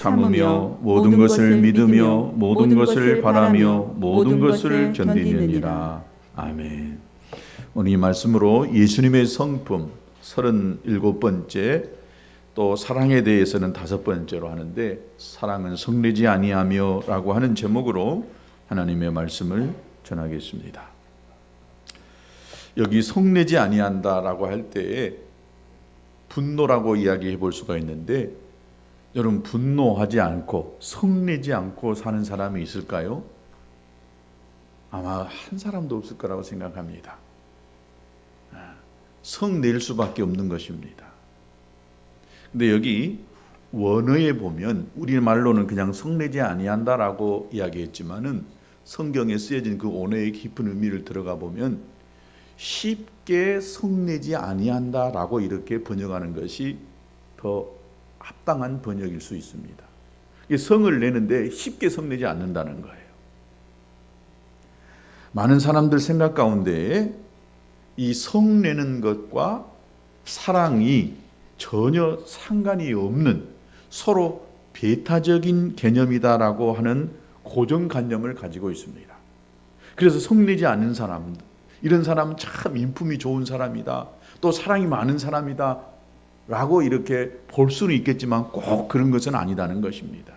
참으며 모든 것을 믿으며 모든 것을 바라며 모든 것을 견디느니라. 아멘. 오늘 이 말씀으로 예수님의 성품 37번째, 또 사랑에 대해서는 5번째로 하는데, 사랑은 성내지 아니하며 라고 하는 제목으로 하나님의 말씀을 전하겠습니다. 여기 성내지 아니한다 라고 할 때에 분노라고 이야기해 볼 수가 있는데, 여러분, 분노하지 않고 성내지 않고 사는 사람이 있을까요? 아마 한 사람도 없을 거라고 생각합니다. 성낼 수밖에 없는 것입니다. 근데 여기 원어에 보면 우리말로는 그냥 성내지 아니한다라고 이야기했지만은 성경에 쓰여진 그 언어의 깊은 의미를 들어가 보면 쉽게 성내지 아니한다라고 이렇게 번역하는 것이 더 합당한 번역일 수 있습니다. 성을 내는데 쉽게 성내지 않는다는 거예요. 많은 사람들 생각 가운데 이 성내는 것과 사랑이 전혀 상관이 없는 서로 배타적인 개념이다라고 하는 고정관념을 가지고 있습니다. 그래서 성내지 않는 사람, 이런 사람은 참 인품이 좋은 사람이다, 또 사랑이 많은 사람이다 라고 이렇게 볼 수는 있겠지만 꼭 그런 것은 아니다는 것입니다.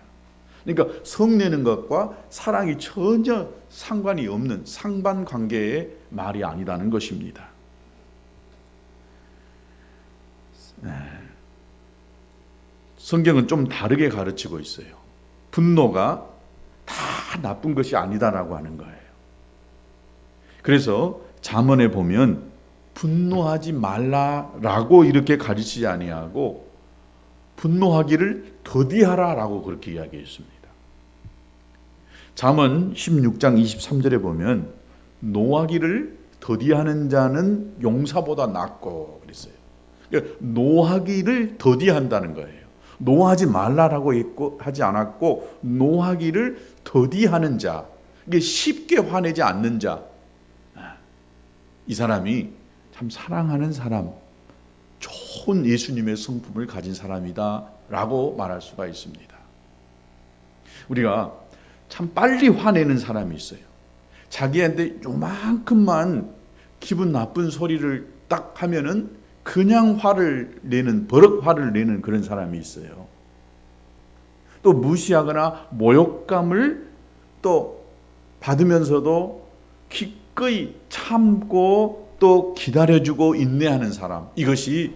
그러니까 성내는 것과 사랑이 전혀 상관이 없는 상반관계의 말이 아니다는 것입니다. 성경은 좀 다르게 가르치고 있어요. 분노가 다 나쁜 것이 아니다라고 하는 거예요. 그래서 잠언에 보면 분노하지 말라라고 이렇게 가르치지 아니하고 분노하기를 더디하라라고 그렇게 이야기했습니다. 잠언 16장 23절에 보면 노하기를 더디하는 자는 용사보다 낫고 그랬어요. 그러니까 노하기를 더디한다는 거예요. 노하지 말라라고 했고 하지 않았고 노하기를 더디하는 자, 이게 쉽게 화내지 않는 자, 이 사람이 참 사랑하는 사람, 좋은 예수님의 성품을 가진 사람이다 라고 말할 수가 있습니다. 우리가 참 빨리 화내는 사람이 있어요. 자기한테 요만큼만 기분 나쁜 소리를 딱 하면은 그냥 화를 내는, 버럭 화를 내는 그런 사람이 있어요. 또 무시하거나 모욕감을 또 받으면서도 기꺼이 참고 또 기다려주고 인내하는 사람, 이것이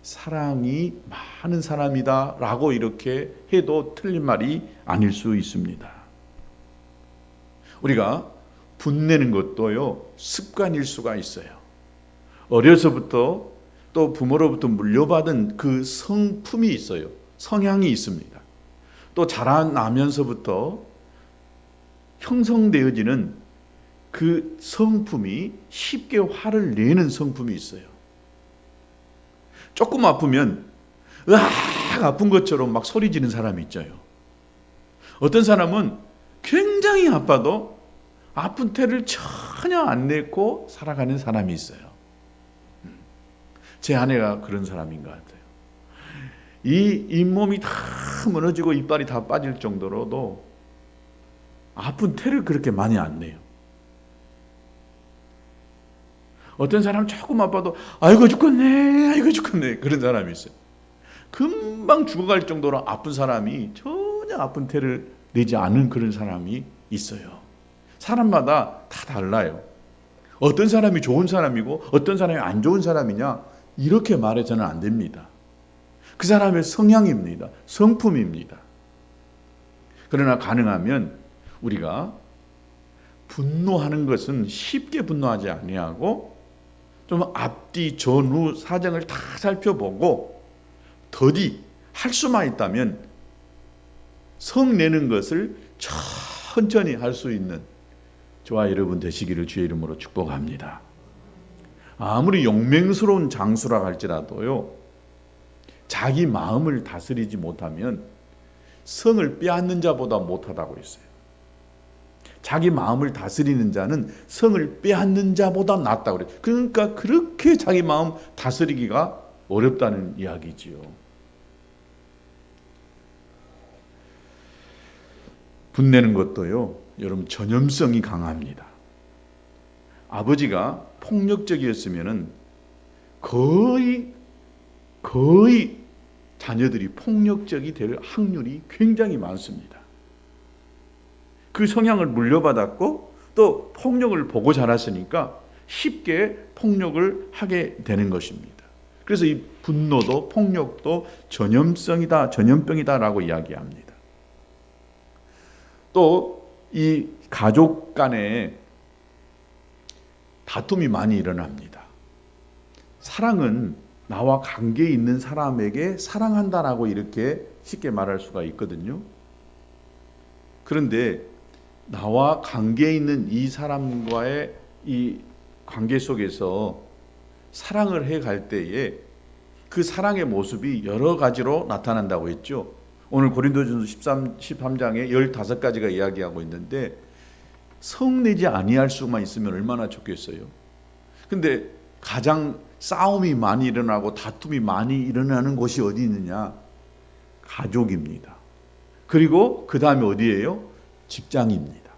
사랑이 많은 사람이다 라고 이렇게 해도 틀린 말이 아닐 수 있습니다. 우리가 분내는 것도요 습관일 수가 있어요. 어려서부터 또 부모로부터 물려받은 그 성품이 있어요. 성향이 있습니다. 또 자라나면서부터 형성되어지는 그 성품이 쉽게 화를 내는 성품이 있어요. 조금 아프면 으악 아픈 것처럼 막 소리 지르는 사람이 있죠. 어떤 사람은 굉장히 아파도 아픈 태를 전혀 안 내고 살아가는 사람이 있어요. 제 아내가 그런 사람인 것 같아요. 이 잇몸이 다 무너지고 이빨이 다 빠질 정도로도 아픈 태를 그렇게 많이 안 내요. 어떤 사람은 조금 아파도 아이고 죽겠네, 아이고 죽겠네, 그런 사람이 있어요. 금방 죽어갈 정도로 아픈 사람이 전혀 아픈 태를 내지 않은 그런 사람이 있어요. 사람마다 다 달라요. 어떤 사람이 좋은 사람이고 어떤 사람이 안 좋은 사람이냐, 이렇게 말해서는 안 됩니다. 그 사람의 성향입니다. 성품입니다. 그러나 가능하면 우리가 분노하는 것은 쉽게 분노하지 아니하고 좀 앞뒤 전후 사정을 다 살펴보고 더디 할 수만 있다면 성내는 것을 천천히 할 수 있는 저와 여러분 되시기를 주의 이름으로 축복합니다. 아무리 용맹스러운 장수라 할지라도요 자기 마음을 다스리지 못하면 성을 빼앗는 자보다 못하다고 했어요. 자기 마음을 다스리는 자는 성을 빼앗는 자보다 낫다고 그래요. 그러니까 그렇게 자기 마음 다스리기가 어렵다는 이야기지요. 분내는 것도요, 여러분 전염성이 강합니다. 아버지가 폭력적이었으면은 거의 자녀들이 폭력적이 될 확률이 굉장히 많습니다. 그 성향을 물려받았고 또 폭력을 보고 자랐으니까 쉽게 폭력을 하게 되는 것입니다. 그래서 이 분노도 폭력도 전염병이다라고 이야기합니다. 또 이 가족 간에 다툼이 많이 일어납니다. 사랑은 나와 관계 있는 사람에게 사랑한다라고 이렇게 쉽게 말할 수가 있거든요. 그런데 나와 관계 있는 이 사람과의 이 관계 속에서 사랑을 해갈 때에 그 사랑의 모습이 여러 가지로 나타난다고 했죠. 오늘 고린도전서 13장에 15가지가 이야기하고 있는데 성내지 아니할 수만 있으면 얼마나 좋겠어요. 근데 가장 싸움이 많이 일어나고 다툼이 많이 일어나는 곳이 어디 있느냐? 가족입니다. 그리고 그 다음에 어디예요? 직장입니다.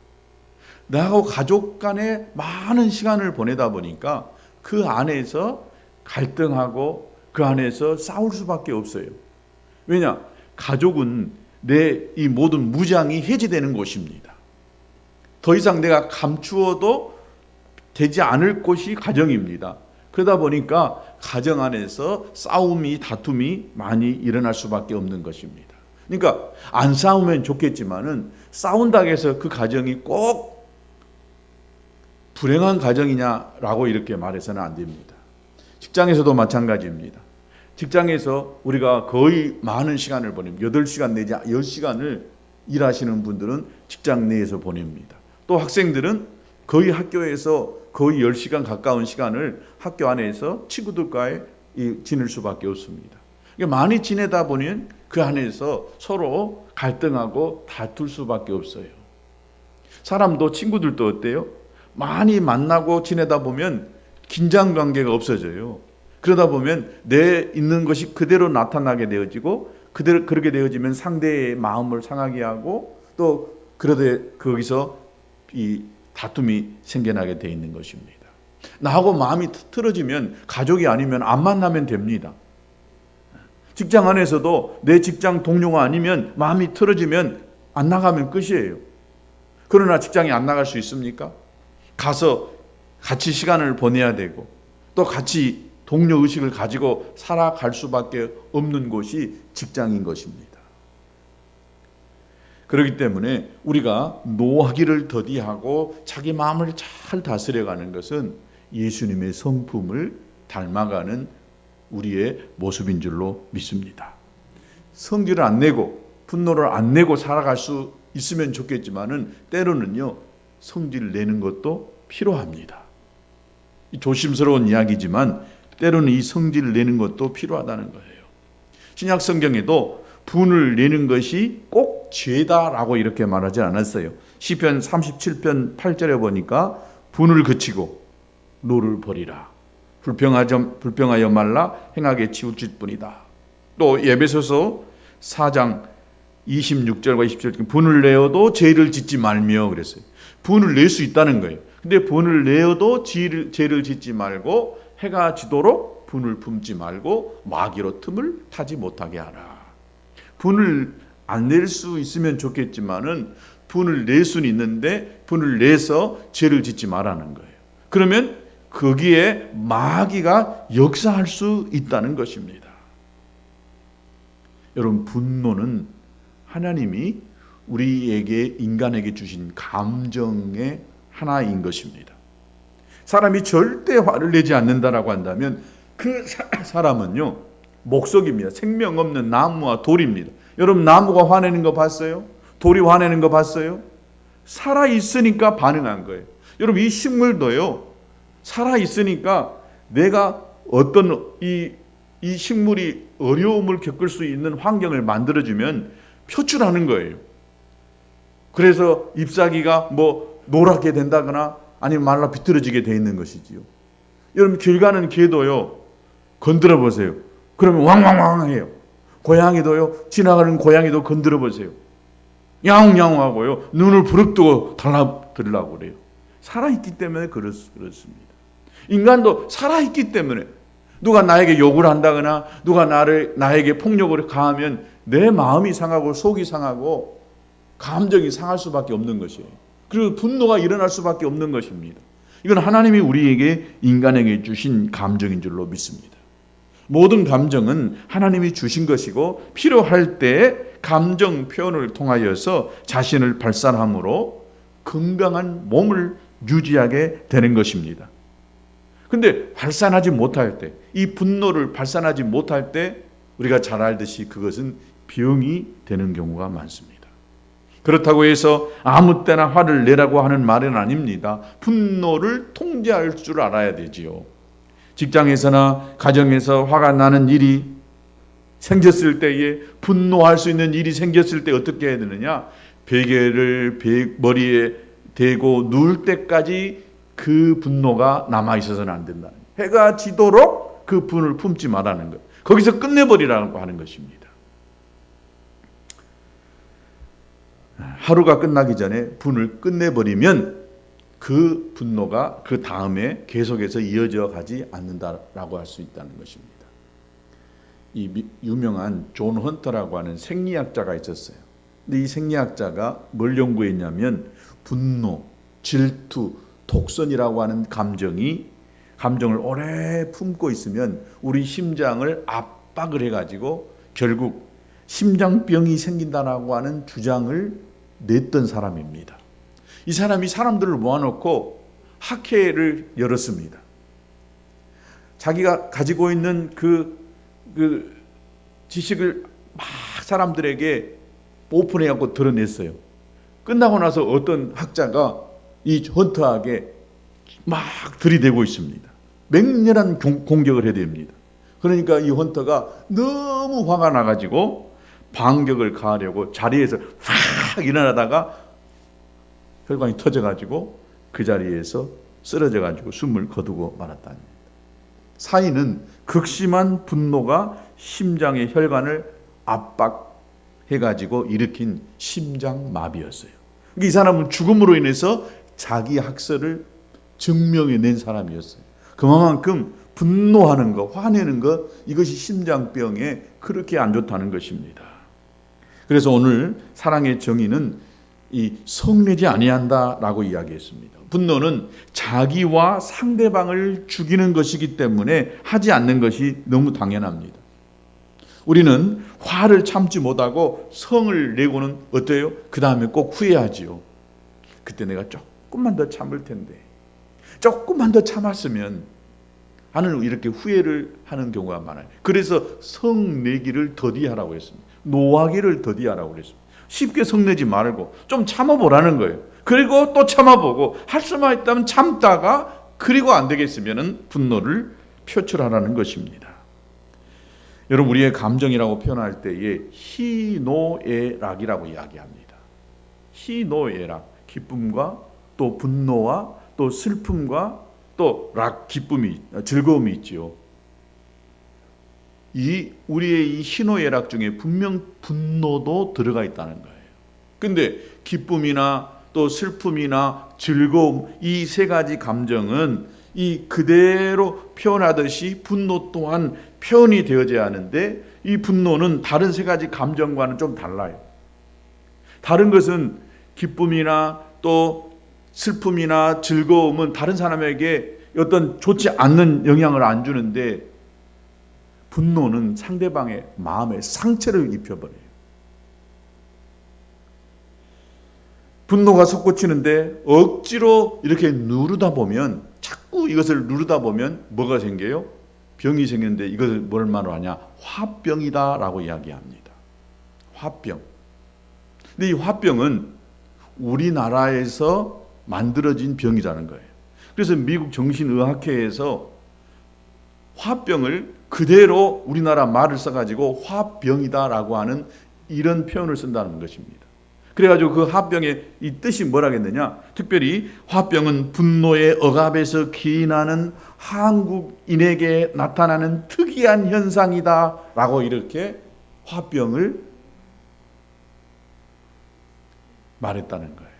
나하고 가족 간에 많은 시간을 보내다 보니까 그 안에서 갈등하고 그 안에서 싸울 수밖에 없어요. 왜냐? 가족은 내 이 모든 무장이 해제되는 곳입니다. 더 이상 내가 감추어도 되지 않을 곳이 가정입니다. 그러다 보니까 가정 안에서 싸움이 다툼이 많이 일어날 수밖에 없는 것입니다. 그러니까 안 싸우면 좋겠지만은 싸운다고 해서 그 가정이 꼭 불행한 가정이냐라고 이렇게 말해서는 안 됩니다. 직장에서도 마찬가지입니다. 직장에서 우리가 거의 많은 시간을 보냅니다. 8시간 내지 10시간을 일하시는 분들은 직장 내에서 보냅니다. 또 학생들은 거의 학교에서 거의 10시간 가까운 시간을 학교 안에서 친구들과의 지낼 수밖에 없습니다. 많이 지내다 보니 그 안에서 서로 갈등하고 다툴 수밖에 없어요. 사람도 친구들도 어때요? 많이 만나고 지내다 보면 긴장 관계가 없어져요. 그러다 보면 내 있는 것이 그대로 나타나게 되어지고 그렇게 되어지면 상대의 마음을 상하게 하고 또 그러다 거기서 이 다툼이 생겨나게 되어 있는 것입니다. 나하고 마음이 틀어지면 가족이 아니면 안 만나면 됩니다. 직장 안에서도 내 직장 동료가 아니면 마음이 틀어지면 안 나가면 끝이에요. 그러나 직장에 안 나갈 수 있습니까? 가서 같이 시간을 보내야 되고 또 같이 동료 의식을 가지고 살아갈 수밖에 없는 곳이 직장인 것입니다. 그렇기 때문에 우리가 노하기를 더디하고 자기 마음을 잘 다스려가는 것은 예수님의 성품을 닮아가는 우리의 모습인 줄로 믿습니다. 성질을 안 내고 분노를 안 내고 살아갈 수 있으면 좋겠지만은 때로는요 성질을 내는 것도 필요합니다. 조심스러운 이야기지만 때로는 이 성질을 내는 것도 필요하다는 거예요. 신약 성경에도 분을 내는 것이 꼭 죄다라고 이렇게 말하지 않았어요. 시편 37편 8절에 보니까 분을 그치고 노를 버리라. 불평하여 말라 행하게 치우칠 뿐이다. 또 에베소서 4장 26절과 27절 분을 내어도 죄를 짓지 말며 그랬어요. 분을 낼 수 있다는 거예요. 근데 분을 내어도 죄를 짓지 말고 해가 지도록 분을 품지 말고 마귀로 틈을 타지 못하게 하라. 분을 안 낼 수 있으면 좋겠지만은 분을 낼 수는 있는데 분을 내서 죄를 짓지 말라는 거예요. 그러면 거기에 마귀가 역사할 수 있다는 것입니다. 여러분 분노는 하나님이 우리에게 인간에게 주신 감정의 하나인 것입니다. 사람이 절대 화를 내지 않는다라고 한다면 그 사람은요 목석입니다. 생명 없는 나무와 돌입니다. 여러분 나무가 화내는 거 봤어요? 돌이 화내는 거 봤어요? 살아 있으니까 반응한 거예요. 여러분 이 식물도요 살아 있으니까 내가 어떤 이 식물이 어려움을 겪을 수 있는 환경을 만들어주면 표출하는 거예요. 그래서 잎사귀가 뭐 노랗게 된다거나 아니면 말라 비틀어지게 돼 있는 것이지요. 여러분 길 가는 개도요 건드려 보세요. 그러면 왕왕왕 해요. 고양이도요 지나가는 고양이도 건드려 보세요. 야옹야옹하고요. 눈을 부릅뜨고 달라들으려고 그래요. 살아있기 때문에 그렇습니다. 인간도 살아있기 때문에 누가 나에게 욕을 한다거나 누가 나에게 폭력을 가하면 내 마음이 상하고 속이 상하고 감정이 상할 수밖에 없는 것이에요. 그리고 분노가 일어날 수밖에 없는 것입니다. 이건 하나님이 우리에게 인간에게 주신 감정인 줄로 믿습니다. 모든 감정은 하나님이 주신 것이고 필요할 때 감정 표현을 통하여서 자신을 발산함으로 건강한 몸을 유지하게 되는 것입니다. 근데 발산하지 못할 때, 이 분노를 발산하지 못할 때 우리가 잘 알듯이 그것은 병이 되는 경우가 많습니다. 그렇다고 해서 아무 때나 화를 내라고 하는 말은 아닙니다. 분노를 통제할 줄 알아야 되지요. 직장에서나 가정에서 화가 나는 일이 생겼을 때에, 분노할 수 있는 일이 생겼을 때 어떻게 해야 되느냐? 베개를 머리에 대고 누울 때까지 그 분노가 남아 있어서는 안 된다. 해가 지도록 그 분을 품지 말라는 것. 거기서 끝내버리라고 하는 것입니다. 하루가 끝나기 전에 분을 끝내버리면 그 분노가 그 다음에 계속해서 이어져 가지 않는다라고 할 수 있다는 것입니다. 이 유명한 존 헌터라고 하는 생리학자가 있었어요. 근데 이 생리학자가 뭘 연구했냐면 분노, 질투, 독선이라고 하는 감정을 오래 품고 있으면 우리 심장을 압박을 해가지고 결국 심장병이 생긴다라고 하는 주장을 냈던 사람입니다. 이 사람이 사람들을 모아놓고 학회를 열었습니다. 자기가 가지고 있는 그 지식을 막 사람들에게 오픈해갖고 드러냈어요. 끝나고 나서 어떤 학자가 이 헌터에게 막 들이대고 있습니다. 맹렬한 공격을 해야 됩니다. 그러니까 이 헌터가 너무 화가 나가지고 반격을 가하려고 자리에서 확 일어나다가 혈관이 터져가지고 그 자리에서 쓰러져가지고 숨을 거두고 말았다는 겁니다. 사인은 극심한 분노가 심장의 혈관을 압박해가지고 일으킨 심장마비였어요. 이 사람은 죽음으로 인해서 자기 학설을 증명해낸 사람이었어요. 그만큼 분노하는 것, 화내는 것, 이것이 심장병에 그렇게 안 좋다는 것입니다. 그래서 오늘 사랑의 정의는 이 성내지 아니한다라고 이야기했습니다. 분노는 자기와 상대방을 죽이는 것이기 때문에 하지 않는 것이 너무 당연합니다. 우리는 화를 참지 못하고 성을 내고는 어때요? 그 다음에 꼭 후회하지요. 그때 내가 조금만 더 참을 텐데, 조금만 더 참았으면 하는 이렇게 후회를 하는 경우가 많아요. 그래서 성내기를 더디하라고 했습니다. 노하기를 더디하라고 그랬습니다. 쉽게 성내지 말고 좀 참아보라는 거예요. 그리고 또 참아보고 할 수만 있다면 참다가 그리고 안 되겠으면 분노를 표출하라는 것입니다. 여러분, 우리의 감정이라고 표현할 때에 희노애락이라고 이야기합니다. 희노애락, 기쁨과 또 분노와 또 슬픔과 또 기쁨이, 즐거움이 있지요. 우리의 이 희노애락 중에 분명 분노도 들어가 있다는 거예요. 근데 기쁨이나 또 슬픔이나 즐거움, 이 세 가지 감정은 이 그대로 표현하듯이 분노 또한 표현이 되어져야 하는데, 이 분노는 다른 세 가지 감정과는 좀 달라요. 다른 것은 기쁨이나 또 슬픔이나 즐거움은 다른 사람에게 어떤 좋지 않는 영향을 안 주는데, 분노는 상대방의 마음에 상처를 입혀버려요. 분노가 솟구치는데 억지로 이렇게 누르다 보면, 자꾸 이것을 누르다 보면 뭐가 생겨요? 병이 생기는데 이것을 뭘 말로 하냐? 화병이다라고 이야기합니다. 화병. 근데 이 화병은 우리나라에서 만들어진 병이라는 거예요. 그래서 미국 정신의학회에서 화병을 그대로 우리나라 말을 써가지고 화병이다라고 하는 이런 표현을 쓴다는 것입니다. 그래가지고 그 화병의 이 뜻이 뭐라겠느냐? 특별히 화병은 분노의 억압에서 기인하는 한국인에게 나타나는 특이한 현상이다라고 이렇게 화병을 말했다는 거예요.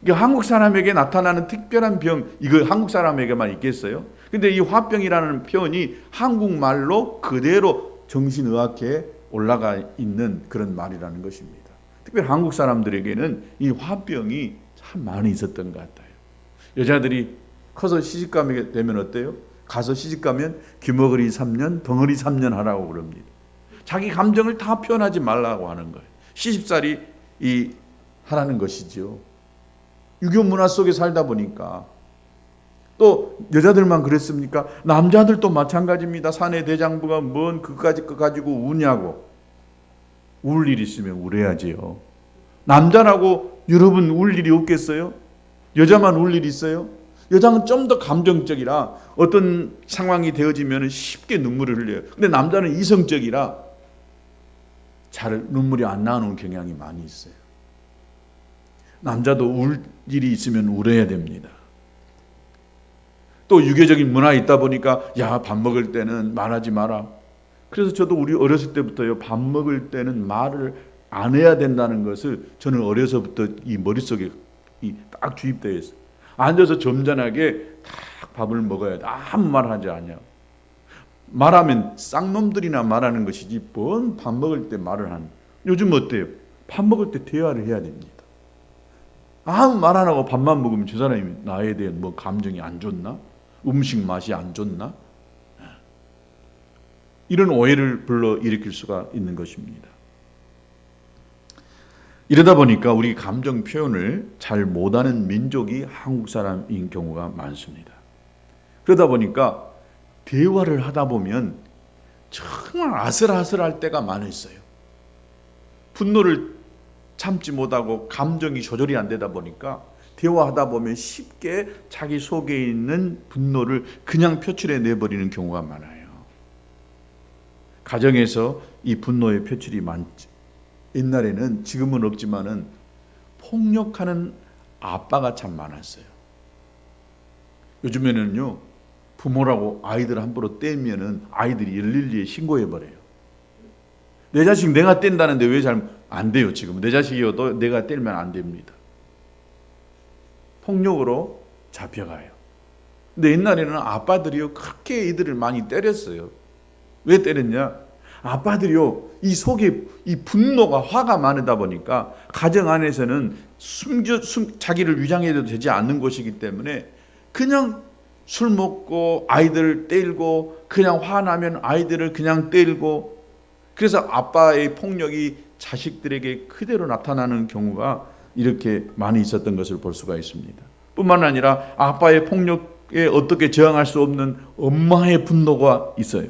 이게 한국 사람에게 나타나는 특별한 병, 이거 한국 사람에게만 있겠어요? 근데 이 화병이라는 표현이 한국말로 그대로 정신의학회에 올라가 있는 그런 말이라는 것입니다. 특별히 한국 사람들에게는 이 화병이 참 많이 있었던 것 같아요. 여자들이 커서 시집가게 되면 어때요? 가서 시집가면 귀머거리 3년, 덩어리 3년 하라고 그럽니다. 자기 감정을 다 표현하지 말라고 하는 거예요. 시집살이 하라는 것이죠. 유교 문화 속에 살다 보니까. 또 여자들만 그랬습니까? 남자들도 마찬가지입니다. 사내 대장부가 뭔 그까짓 거 가지고 우냐고. 울 일 있으면 울어야지요. 남자라고 여러분 울 일이 없겠어요? 여자만 울 일이 있어요? 여자는 좀 더 감정적이라 어떤 상황이 되어지면 쉽게 눈물을 흘려요. 근데 남자는 이성적이라 잘 눈물이 안 나오는 경향이 많이 있어요. 남자도 울 일이 있으면 울어야 됩니다. 또 유교적인 문화에 있다 보니까 야, 밥 먹을 때는 말하지 마라. 그래서 저도 우리 어렸을 때부터요, 밥 먹을 때는 말을 안 해야 된다는 것을 저는 어려서부터 이 머릿속에 딱 주입되어 있어요. 앉아서 점잖하게 딱 밥을 먹어야 돼. 아무 말 하지 않냐. 말하면 쌍놈들이나 말하는 것이지 뭔 밥 먹을 때 말을 하는. 요즘 어때요? 밥 먹을 때 대화를 해야 됩니다. 아무 말 안 하고 밥만 먹으면 저 사람이 나에 대한 뭐 감정이 안 좋나? 음식 맛이 안 좋나? 이런 오해를 불러일으킬 수가 있는 것입니다. 이러다 보니까 우리 감정 표현을 잘 못하는 민족이 한국 사람인 경우가 많습니다. 그러다 보니까 대화를 하다 보면 정말 아슬아슬할 때가 많았어요. 분노를 참지 못하고 감정이 조절이 안 되다 보니까 대화하다 보면 쉽게 자기 속에 있는 분노를 그냥 표출해 내버리는 경우가 많아요. 가정에서 이 분노의 표출이 많죠. 옛날에는, 지금은 없지만은 폭력하는 아빠가 참 많았어요. 요즘에는요, 부모라고 아이들 함부로 떼면은 아이들이 112에 신고해버려요. 내 자식 내가 뗀다는데 왜 잘 안 돼요? 지금 내 자식이어도 내가 때리면 안 됩니다. 폭력으로 잡혀가요. 근데 옛날에는 아빠들이요, 그렇게 이들을 많이 때렸어요. 왜 때렸냐? 아빠들이요, 이 속에 이 분노가, 화가 많으다 보니까 가정 안에서는 자기를 위장해도 되지 않는 것이기 때문에 그냥 술 먹고 아이들을 때리고, 그냥 화나면 아이들을 그냥 때리고, 그래서 아빠의 폭력이 자식들에게 그대로 나타나는 경우가 이렇게 많이 있었던 것을 볼 수가 있습니다. 뿐만 아니라 아빠의 폭력에 어떻게 저항할 수 없는 엄마의 분노가 있어요.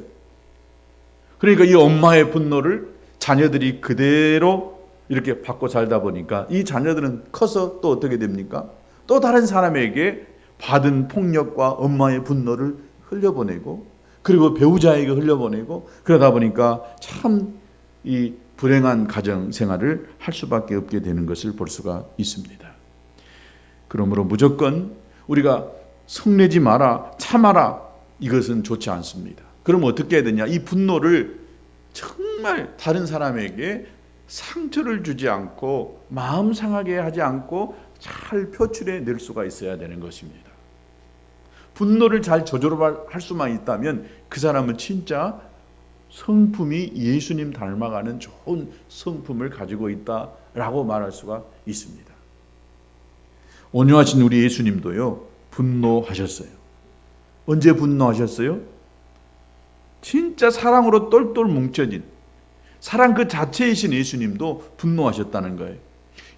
그러니까 이 엄마의 분노를 자녀들이 그대로 이렇게 받고 살다 보니까 이 자녀들은 커서 또 어떻게 됩니까? 또 다른 사람에게 받은 폭력과 엄마의 분노를 흘려보내고, 그리고 배우자에게 흘려보내고, 그러다 보니까 참 이 불행한 가정 생활을 할 수밖에 없게 되는 것을 볼 수가 있습니다. 그러므로 무조건 우리가 성내지 마라, 참아라, 이것은 좋지 않습니다. 그럼 어떻게 해야 되냐? 이 분노를 정말 다른 사람에게 상처를 주지 않고 마음 상하게 하지 않고 잘 표출해 낼 수가 있어야 되는 것입니다. 분노를 잘 조절할 수만 있다면 그 사람은 진짜 성품이 예수님 닮아가는 좋은 성품을 가지고 있다라고 말할 수가 있습니다. 온유하신 우리 예수님도요, 분노하셨어요. 언제 분노하셨어요? 진짜 사랑으로 똘똘 뭉쳐진 사랑 그 자체이신 예수님도 분노하셨다는 거예요.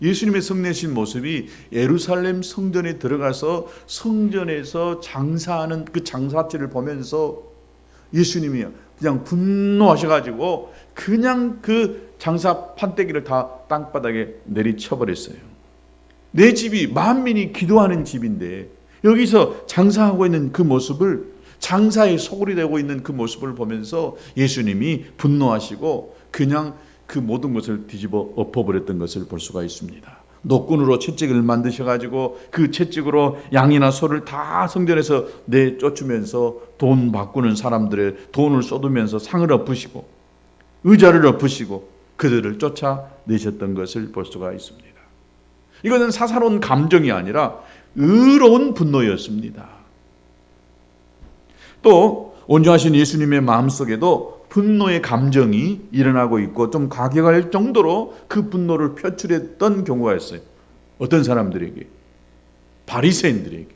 예수님의 성내신 모습이 예루살렘 성전에 들어가서 성전에서 장사하는 그 장사치를 보면서 예수님이 그냥 분노하셔가지고 그냥 그 장사 판때기를 다 땅바닥에 내리쳐버렸어요. 내 집이 만민이 기도하는 집인데 여기서 장사하고 있는 그 모습을, 장사에 소홀히 되고 있는 그 모습을 보면서 예수님이 분노하시고 그냥 그 모든 것을 뒤집어 엎어버렸던 것을 볼 수가 있습니다. 노끈으로 채찍을 만드셔가지고 그 채찍으로 양이나 소를 다 성전에서 내쫓으면서 돈 바꾸는 사람들의 돈을 쏟으면서 상을 엎으시고 의자를 엎으시고 그들을 쫓아내셨던 것을 볼 수가 있습니다. 이것은 사사로운 감정이 아니라 의로운 분노였습니다. 또 온유하신 예수님의 마음속에도 분노의 감정이 일어나고 있고 좀 과격할 정도로 그 분노를 표출했던 경우가 있어요. 어떤 사람들에게? 바리새인들에게.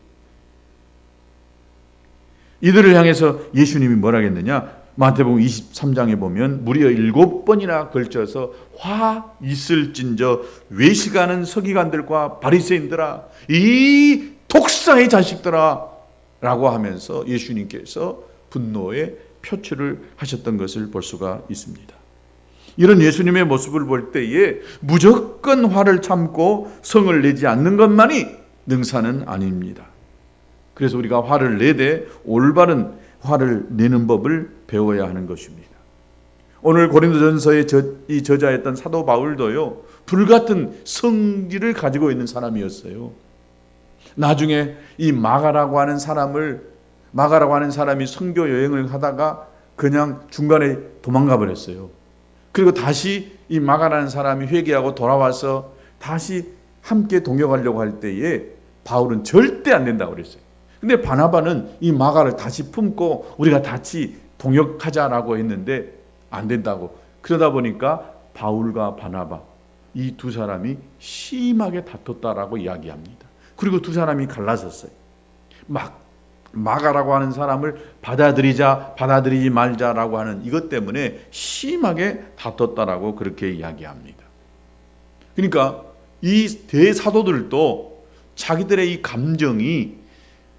이들을 향해서 예수님이 뭐라 했느냐? 마태복음 23장에 보면 무려 7번이나 걸쳐서 화 있을진저 외식하는 서기관들과 바리새인들아, 이 독사의 자식들아 라고 하면서 예수님께서 분노의 표출을 하셨던 것을 볼 수가 있습니다. 이런 예수님의 모습을 볼 때에 무조건 화를 참고 성을 내지 않는 것만이 능사는 아닙니다. 그래서 우리가 화를 내되 올바른 화를 내는 법을 배워야 하는 것입니다. 오늘 고린도전서의 이 저자였던 사도 바울도요, 불같은 성질을 가지고 있는 사람이었어요. 나중에 이 마가라고 하는 사람이 선교 여행을 하다가 그냥 중간에 도망가 버렸어요. 그리고 다시 이 마가라는 사람이 회개하고 돌아와서 다시 함께 동역하려고 할 때에 바울은 절대 안 된다고 그랬어요. 근데 바나바는 이 마가를 다시 품고 우리가 같이 동역하자라고 했는데 안 된다고. 그러다 보니까 바울과 바나바 이 두 사람이 심하게 다퉜다라고 이야기합니다. 그리고 두 사람이 갈라섰어요. 마가라고 하는 사람을 받아들이지 말자라고 하는 이것 때문에 심하게 다퉜다라고 그렇게 이야기합니다. 그러니까 이 대사도들도 자기들의 이 감정이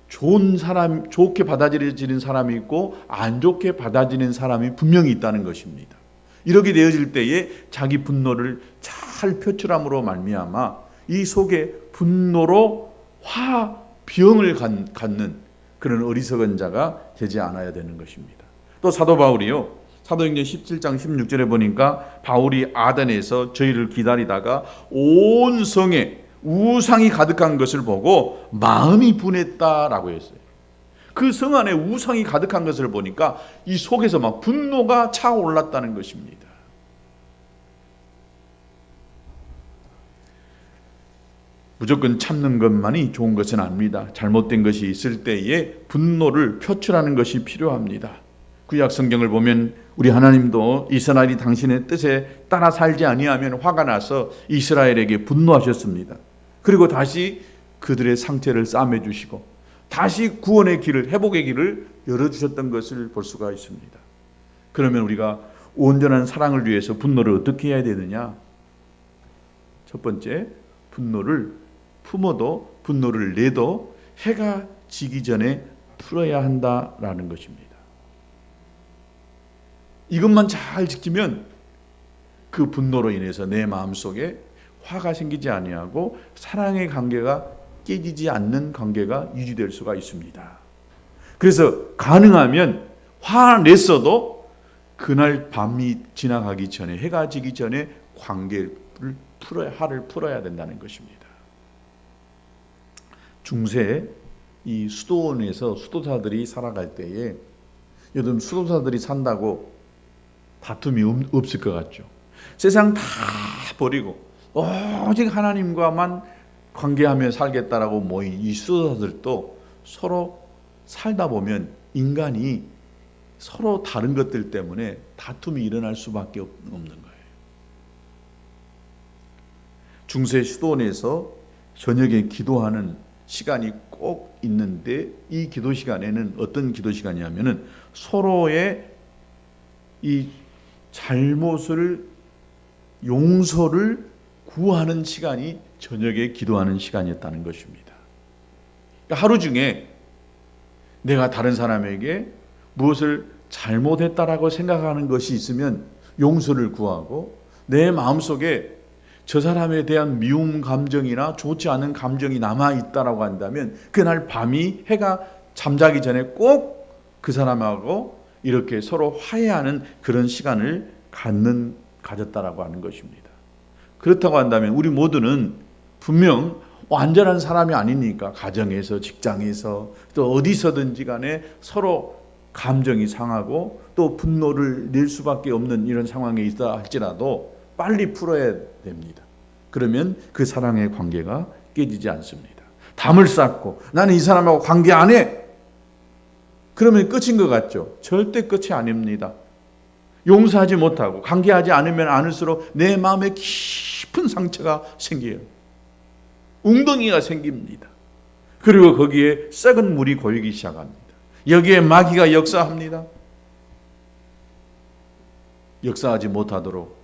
좋은 사람, 좋게 받아들여지는 사람이 있고 안 좋게 받아들이는 사람이 분명히 있다는 것입니다. 이렇게 되어질 때에 자기 분노를 잘 표출함으로 말미암아 이 속에 분노로 화병을 갖는 그런 어리석은 자가 되지 않아야 되는 것입니다. 또 사도 바울이요, 사도행전 17장 16절에 보니까 바울이 아덴에서 저희를 기다리다가 온 성에 우상이 가득한 것을 보고 마음이 분했다라고 했어요. 그 성 안에 우상이 가득한 것을 보니까 이 속에서 막 분노가 차올랐다는 것입니다. 무조건 참는 것만이 좋은 것은 아닙니다. 잘못된 것이 있을 때에 분노를 표출하는 것이 필요합니다. 구약 성경을 보면 우리 하나님도 이스라엘이 당신의 뜻에 따라 살지 아니하면 화가 나서 이스라엘에게 분노하셨습니다. 그리고 다시 그들의 상처를 싸매 주시고 다시 구원의 길을, 회복의 길을 열어주셨던 것을 볼 수가 있습니다. 그러면 우리가 온전한 사랑을 위해서 분노를 어떻게 해야 되느냐? 첫 번째, 분노를 품어도 분노를 내도 해가 지기 전에 풀어야 한다라는 것입니다. 이것만 잘 지키면 그 분노로 인해서 내 마음속에 화가 생기지 아니하고 사랑의 관계가 깨지지 않는 관계가 유지될 수가 있습니다. 그래서 가능하면 화냈어도 그날 밤이 지나가기 전에, 해가 지기 전에 관계를 화를 풀어야 된다는 것입니다. 중세 이 수도원에서 수도사들이 살아갈 때에 요즘 수도사들이 산다고 다툼이 없을 것 같죠. 세상 다 버리고 오직 하나님과만 관계하며 살겠다라고 모인 이 수도사들도 서로 살다 보면 인간이 서로 다른 것들 때문에 다툼이 일어날 수밖에 없는 거예요. 중세 수도원에서 저녁에 기도하는 시간이 꼭 있는데 이 기도 시간에는 어떤 기도 시간이냐면은 서로의 이 잘못을 용서를 구하는 시간이 저녁에 기도하는 시간이었다는 것입니다. 그러니까 하루 중에 내가 다른 사람에게 무엇을 잘못했다라고 생각하는 것이 있으면 용서를 구하고 내 마음속에 저 사람에 대한 미움 감정이나 좋지 않은 감정이 남아있다라고 한다면 그날 밤이 해가 잠자기 전에 꼭 그 사람하고 이렇게 서로 화해하는 그런 시간을 가졌다라고 하는 것입니다. 그렇다고 한다면 우리 모두는 분명 완전한 사람이 아니니까 가정에서 직장에서 또 어디서든지 간에 서로 감정이 상하고 또 분노를 낼 수밖에 없는 이런 상황에 있다 할지라도 빨리 풀어야 됩니다. 그러면 그 사랑의 관계가 깨지지 않습니다. 담을 쌓고 나는 이 사람하고 관계 안 해. 그러면 끝인 것 같죠? 절대 끝이 아닙니다. 용서하지 못하고 관계하지 않으면 않을수록 내 마음에 깊은 상처가 생겨요. 웅덩이가 생깁니다. 그리고 거기에 썩은 물이 고이기 시작합니다. 여기에 마귀가 역사합니다. 역사하지 못하도록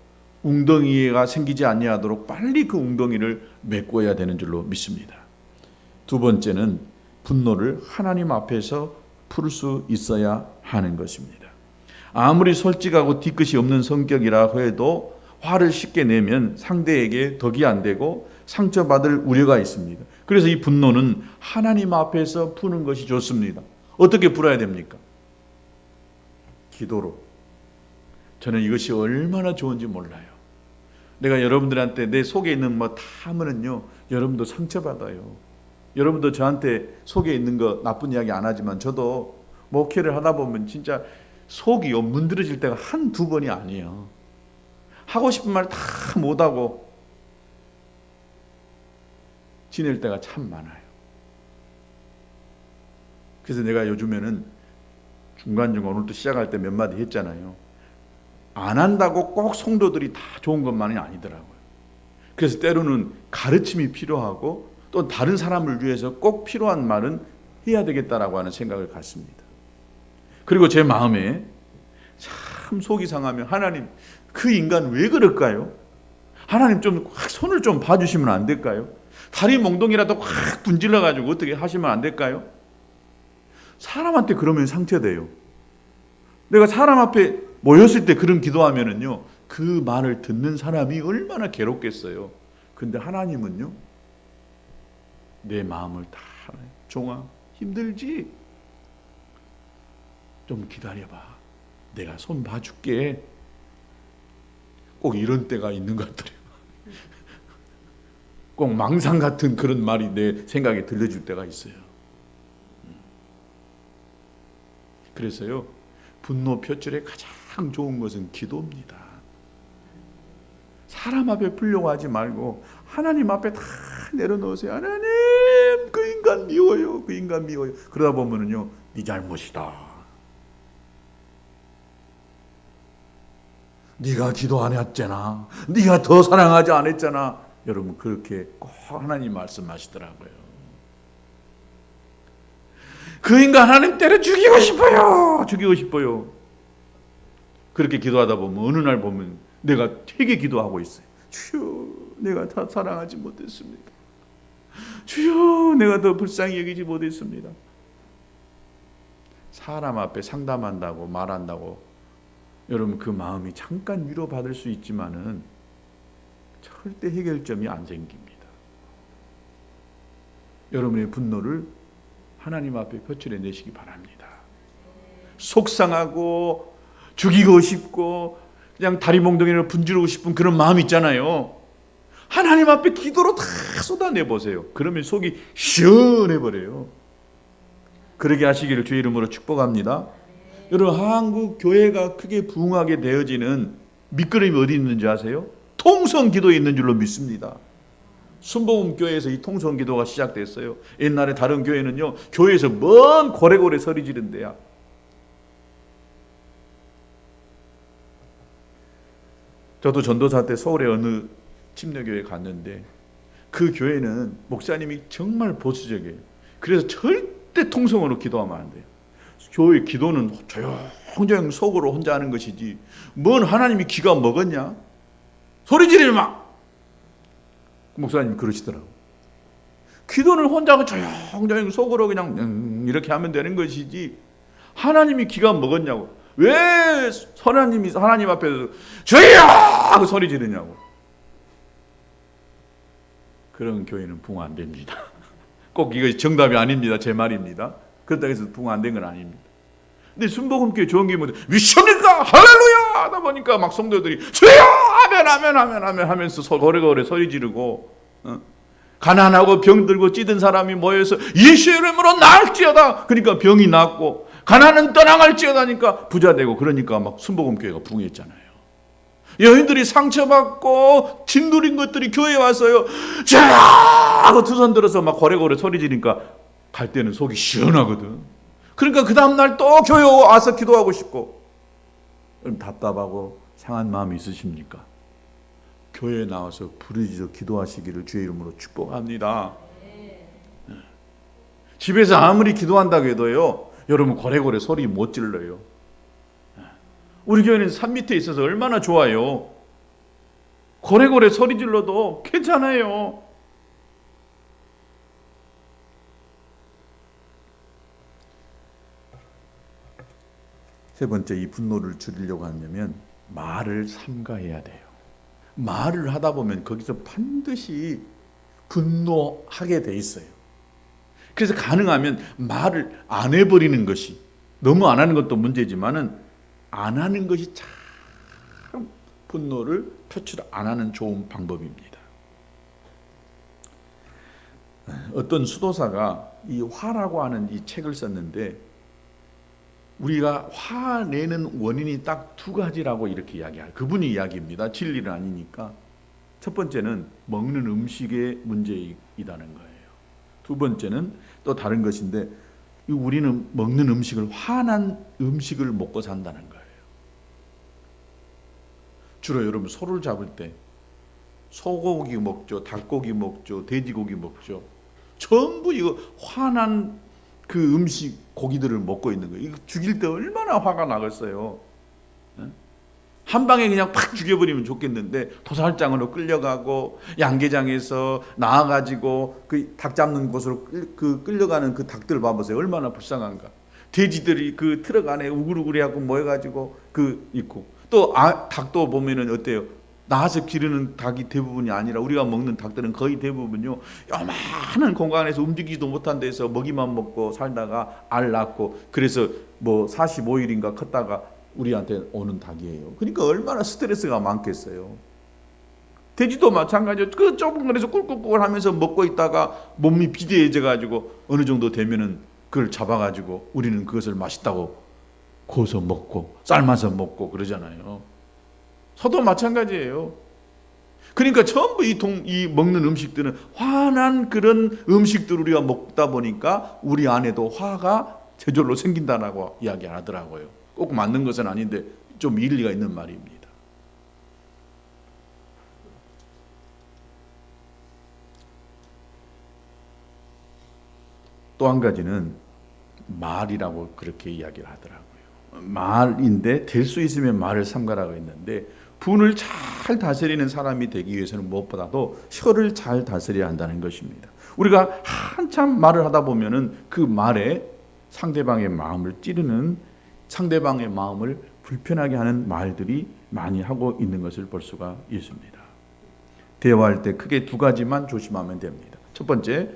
웅덩이가 생기지 아니하도록 빨리 그 웅덩이를 메꿔야 되는 줄로 믿습니다. 두 번째는 분노를 하나님 앞에서 풀 수 있어야 하는 것입니다. 아무리 솔직하고 뒤끝이 없는 성격이라 해도 화를 쉽게 내면 상대에게 덕이 안 되고 상처받을 우려가 있습니다. 그래서 이 분노는 하나님 앞에서 푸는 것이 좋습니다. 어떻게 풀어야 됩니까? 기도로. 저는 이것이 얼마나 좋은지 몰라요. 내가 여러분들한테 내 속에 있는 다 하면은요, 여러분도 상처받아요. 여러분도 저한테 속에 있는 거 나쁜 이야기 안 하지만 저도 목회를 하다 보면 진짜 속이 문드러질 때가 한두 번이 아니에요. 하고 싶은 말 다 못하고 지낼 때가 참 많아요. 그래서 내가 요즘에는 중간중간 오늘도 시작할 때 몇 마디 했잖아요. 안 한다고 꼭 성도들이 다 좋은 것만이 아니더라고요. 그래서 때로는 가르침이 필요하고 또 다른 사람을 위해서 꼭 필요한 말은 해야 되겠다라고 하는 생각을 갖습니다. 그리고 제 마음에 참 속이 상하면 하나님, 그 인간 왜 그럴까요? 하나님 좀 손을 좀 봐주시면 안 될까요? 다리 몽둥이라도 확 분질러가지고 어떻게 하시면 안 될까요? 사람한테 그러면 상처돼요. 내가 사람 앞에 모였을 때 그런 기도하면은요, 그 말을 듣는 사람이 얼마나 괴롭겠어요. 근데 하나님은요, 내 마음을 다 알아요. 종아, 힘들지? 좀 기다려봐. 내가 손 봐줄게. 꼭 이런 때가 있는 것 같아요. 꼭 망상 같은 그런 말이 내 생각에 들려줄 때가 있어요. 그래서요, 분노 표출의 가장 좋은 것은 기도입니다. 사람 앞에 풀려고 하지 말고 하나님 앞에 다 내려놓으세요. 하나님, 그 인간 미워요. 그 인간 미워요. 그러다 보면은요, 네 잘못이다. 네가 기도 안 했잖아. 네가 더 사랑하지 않았잖아. 여러분, 그렇게 꼭 하나님 말씀하시더라고요. 그 인간 하나님 때려 죽이고 싶어요. 죽이고 싶어요. 그렇게 기도하다 보면 어느 날 보면 내가 되게 기도하고 있어요. 주여, 내가 다 사랑하지 못했습니다. 주여, 내가 더 불쌍히 여기지 못했습니다. 사람 앞에 상담한다고 말한다고 여러분 그 마음이 잠깐 위로받을 수 있지만은 절대 해결점이 안 생깁니다. 여러분의 분노를 하나님 앞에 표출해 내시기 바랍니다. 속상하고 죽이고 싶고 그냥 다리 몽둥이를 분지르고 싶은 그런 마음 있잖아요. 하나님 앞에 기도로 다 쏟아내 보세요. 그러면 속이 시원해 버려요. 그러게 하시기를 주의 이름으로 축복합니다. 여러분, 한국 교회가 크게 부흥하게 되어지는 밑거름이 어디 있는지 아세요? 통성기도에 있는 줄로 믿습니다. 순복음교회에서 이 통성기도가 시작됐어요. 옛날에 다른 교회는요, 교회에서 먼 고래고래 소리 지른대야. 저도 전도사 때 서울의 어느 침례교회 갔는데 그 교회는 목사님이 정말 보수적이에요. 그래서 절대 통성으로 기도하면 안 돼요. 교회 기도는 조용조용 속으로 혼자 하는 것이지 뭔 하나님이 귀가 먹었냐? 소리 지르지 마! 목사님이 그러시더라고요. 기도는 혼자 조용조용 속으로 그냥 이렇게 하면 되는 것이지 하나님이 귀가 먹었냐고. 왜 하나님 앞에서 주여! 하고 소리 지르냐고. 그런 교회는 부흥 안 됩니다. 꼭 이것이 정답이 아닙니다. 제 말입니다. 그렇다고 해서 부흥 안 된 건 아닙니다. 근데 순복음교회 좋은 게 뭐죠? 미션입니까? 할렐루야! 하다 보니까 막 성도들이 주여! 아멘 하면서 고래고래 소리 지르고 가난하고 병들고 찌든 사람이 모여서 예수의 이름으로 나을지어다. 그러니까 병이 낫고 가난은 떠나갈지어다니까 부자 되고 그러니까 막 순복음교회가 부흥했잖아요. 여인들이 상처받고 짓누린 것들이 교회에 와서요, 자 하고 두 손 들어서 막 고래고래 소리 지르니까 갈 때는 속이 시원하거든. 그러니까 그 다음날 또 교회 와서 기도하고 싶고. 그럼 답답하고 상한 마음이 있으십니까? 교회에 나와서 부르짖어 기도하시기를 주의 이름으로 축복합니다. 집에서 아무리 기도한다고 해도요, 여러분 고래고래 소리 못 질러요. 우리 교회는 산 밑에 있어서 얼마나 좋아요. 고래고래 소리 질러도 괜찮아요. 세 번째, 이 분노를 줄이려고 하려면 말을 삼가해야 돼요. 말을 하다 보면 거기서 반드시 분노하게 돼 있어요. 그래서 가능하면 말을 안 해버리는 것이, 너무 안 하는 것도 문제지만은 안 하는 것이 참 분노를 표출 안 하는 좋은 방법입니다. 어떤 수도사가 이 화라고 하는 이 책을 썼는데, 우리가 화내는 원인이 딱 두 가지라고 이렇게 이야기해요. 그분이 이야기입니다. 진리는 아니니까. 첫 번째는 먹는 음식의 문제이다는 거예요. 두 번째는 또 다른 것인데, 우리는 먹는 음식을, 화난 음식을 먹고 산다는 거예요. 주로 여러분 소를 잡을 때 소고기 먹죠, 닭고기 먹죠, 돼지고기 먹죠. 전부 이거 화난 그 음식, 고기들을 먹고 있는 거예요. 이거 죽일 때 얼마나 화가 나겠어요. 한 방에 그냥 팍 죽여버리면 좋겠는데 도살장으로 끌려가고 양계장에서 나와가지고 그 닭 잡는 곳으로 끌려가는 그 닭들 봐보세요. 얼마나 불쌍한가. 돼지들이 그 트럭 안에 우글우글해갖고 모여가지고 그 있고, 또 닭도 보면은 어때요? 나와서 기르는 닭이 대부분이 아니라 우리가 먹는 닭들은 거의 대부분요, 요만한 공간에서 움직이지도 못한 데서 먹이만 먹고 살다가 알 낳고, 그래서 뭐 45일인가 컸다가 우리한테 오는 닭이에요. 그러니까 얼마나 스트레스가 많겠어요. 돼지도 마찬가지로 그 좁은 거리에서 꿀꿀꿀 하면서 먹고 있다가 몸이 비대해져 가지고 어느 정도 되면은 그걸 잡아가지고 우리는 그것을 맛있다고 구워서 먹고 삶아서 먹고 그러잖아요. 소도 마찬가지예요. 그러니까 전부 이 먹는 음식들은 화난 그런 음식들을 우리가 먹다 보니까 우리 안에도 화가 저절로 생긴다라고 이야기 하더라고요. 꼭 맞는 것은 아닌데 좀 일리가 있는 말입니다. 또 한 가지는 말이라고 그렇게 이야기를 하더라고요. 말인데 될 수 있으면 말을 삼가라고 했는데, 분을 잘 다스리는 사람이 되기 위해서는 무엇보다도 혀를 잘 다스려야 한다는 것입니다. 우리가 한참 말을 하다 보면은 그 말에 상대방의 마음을 찌르는, 상대방의 마음을 불편하게 하는 말들이 많이 하고 있는 것을 볼 수가 있습니다. 대화할 때 크게 두 가지만 조심하면 됩니다. 첫 번째,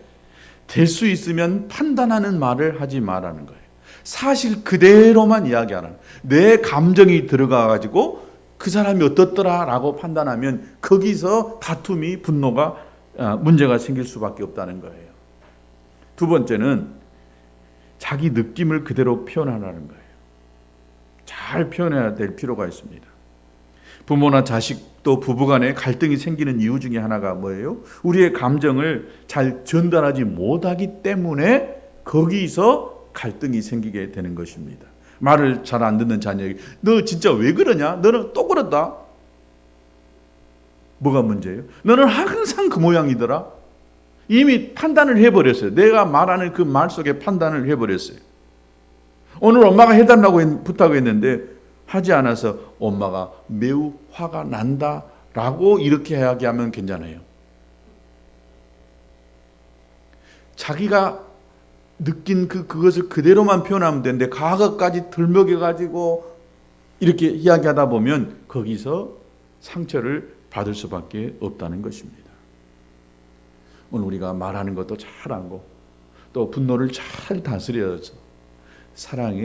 될 수 있으면 판단하는 말을 하지 말라는 거예요. 사실 그대로만 이야기하는, 내 감정이 들어가가지고 그 사람이 어떻더라라고 판단하면 거기서 다툼이, 분노가, 문제가 생길 수밖에 없다는 거예요. 두 번째는 자기 느낌을 그대로 표현하라는 거예요. 잘 표현해야 될 필요가 있습니다. 부모나 자식, 또 부부간에 갈등이 생기는 이유 중에 하나가 뭐예요? 우리의 감정을 잘 전달하지 못하기 때문에 거기서 갈등이 생기게 되는 것입니다. 말을 잘 안 듣는 자녀에게 너 진짜 왜 그러냐? 너는 또 그렇다. 뭐가 문제예요? 너는 항상 그 모양이더라. 이미 판단을 해버렸어요. 내가 말하는 그 말 속에 판단을 해버렸어요. 오늘 엄마가 해달라고 부탁했는데 하지 않아서 엄마가 매우 화가 난다라고 이렇게 이야기하면 괜찮아요. 자기가 느낀 그것을 그대로만 표현하면 되는데 과거까지 들먹여가지고 이렇게 이야기하다 보면 거기서 상처를 받을 수밖에 없다는 것입니다. 오늘 우리가 말하는 것도 잘하고 또 분노를 잘 다스려서 사랑의